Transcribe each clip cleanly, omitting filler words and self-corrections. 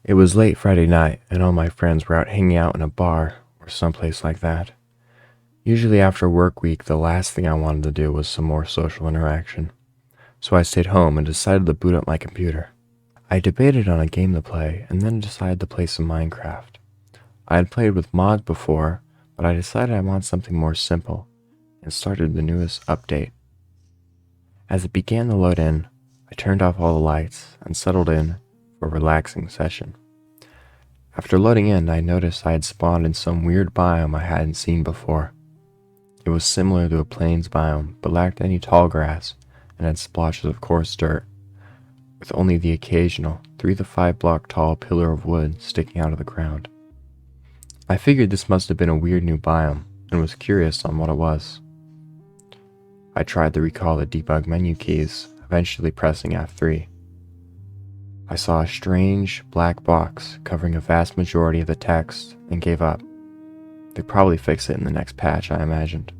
It was late Friday night, and all my friends were out hanging out in a bar or someplace like that. Usually after a work week, the last thing I wanted to do was some more social interaction. So I stayed home and decided to boot up my computer. I debated on a game to play, and then decided to play some Minecraft. I had played with mods before, but I decided I wanted something more simple, and started the newest update. As it began to load in, I turned off all the lights and settled in for a relaxing session. After loading in, I noticed I had spawned in some weird biome I hadn't seen before. It was similar to a plains biome, but lacked any tall grass and had splotches of coarse dirt, with only the occasional 3 to 5 block tall pillar of wood sticking out of the ground. I figured this must have been a weird new biome and was curious on what it was. I tried to recall the debug menu keys, eventually pressing F3. I saw a strange black box covering a vast majority of the text and gave up. They'd probably fix it in the next patch, I imagined.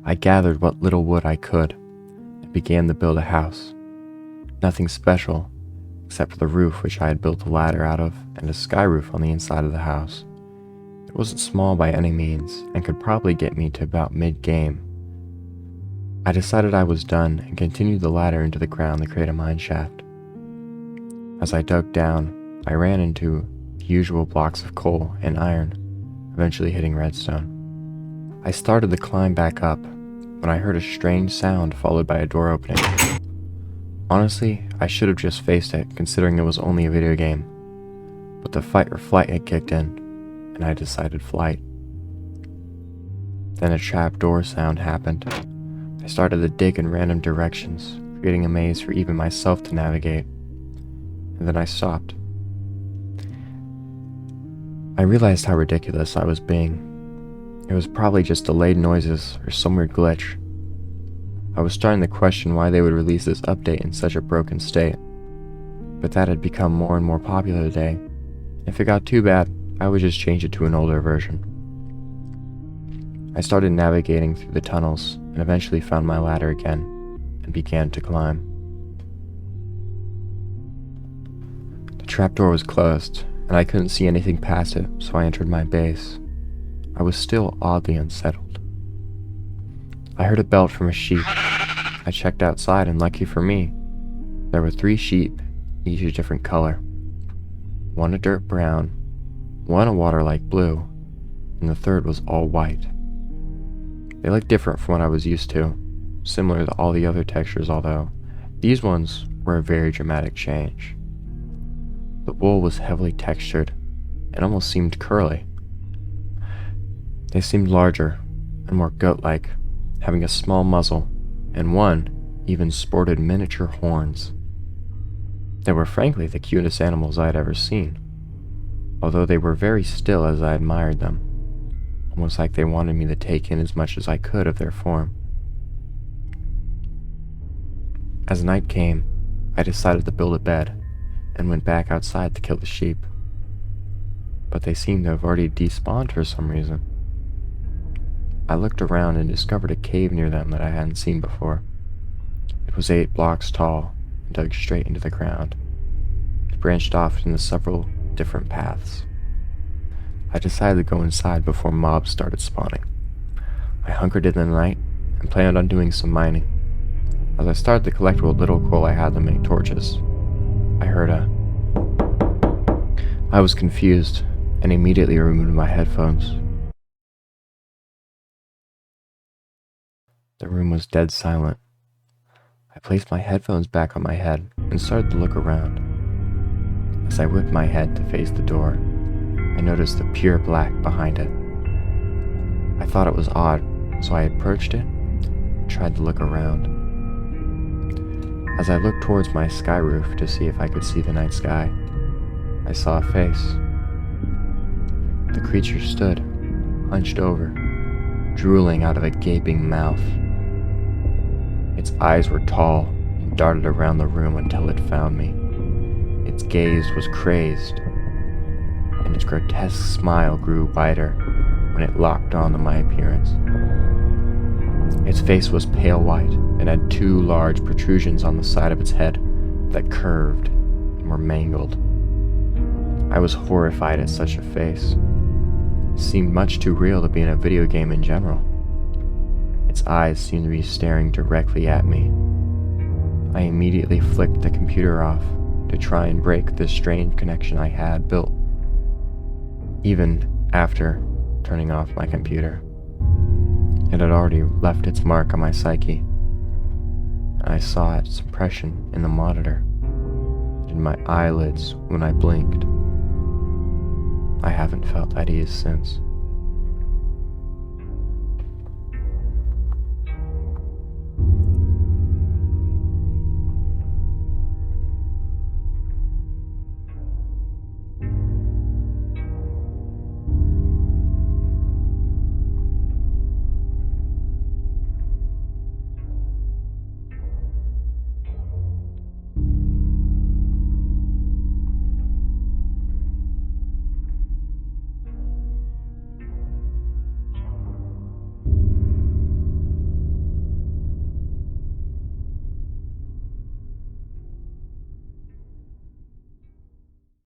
I gathered what little wood I could and began to build a house. Nothing special, except for the roof which I had built a ladder out of and a sky roof on the inside of the house. It wasn't small by any means and could probably get me to about mid-game. I decided I was done and continued the ladder into the ground to create a mine shaft. As I dug down, I ran into the usual blocks of coal and iron, eventually hitting redstone. I started to climb back up when I heard a strange sound followed by a door opening. Honestly, I should have just faced it considering it was only a video game, but the fight or flight had kicked in, and I decided flight. Then a trapdoor sound happened. I started to dig in random directions, creating a maze for even myself to navigate, and then I stopped. I realized how ridiculous I was being. It was probably just delayed noises or some weird glitch. I was starting to question why they would release this update in such a broken state, but that had become more and more popular today. If it got too bad, I would just change it to an older version. I started navigating through the tunnels and eventually found my ladder again and began to climb. The trapdoor was closed and I couldn't see anything past it, so I entered my base. I was still oddly unsettled. I heard a belt from a sheep. I checked outside and lucky for me, there were 3 sheep, each a different color. One a dirt brown, one a water-like blue, and the third was all white. They looked different from what I was used to, similar to all the other textures, although these ones were a very dramatic change. The wool was heavily textured and almost seemed curly. They seemed larger and more goat-like, having a small muzzle, and one even sported miniature horns. They were frankly the cutest animals I had ever seen, although they were very still as I admired them, almost like they wanted me to take in as much as I could of their form. As night came, I decided to build a bed and went back outside to kill the sheep, but they seemed to have already despawned for some reason. I looked around and discovered a cave near them that I hadn't seen before. It was 8 blocks tall and dug straight into the ground. It branched off into several different paths. I decided to go inside before mobs started spawning. I hunkered in the night and planned on doing some mining. As I started to collect what little coal I had to make torches, I heard I was confused and immediately removed my headphones. The room was dead silent. I placed my headphones back on my head and started to look around. As I whipped my head to face the door, I noticed the pure black behind it. I thought it was odd, so I approached it and tried to look around. As I looked towards my sky roof to see if I could see the night sky, I saw a face. The creature stood, hunched over, drooling out of a gaping mouth. Its eyes were tall and darted around the room until it found me. Its gaze was crazed, and its grotesque smile grew wider when it locked on to my appearance. Its face was pale white and had 2 large protrusions on the side of its head that curved and and were mangled. I was horrified at such a face. It seemed much too real to be in a video game in general. Its eyes seemed to be staring directly at me. I immediately flicked the computer off to try and break this strange connection I had built. Even after turning off my computer, it had already left its mark on my psyche. I saw its impression in the monitor, in my eyelids when I blinked. I haven't felt at ease since.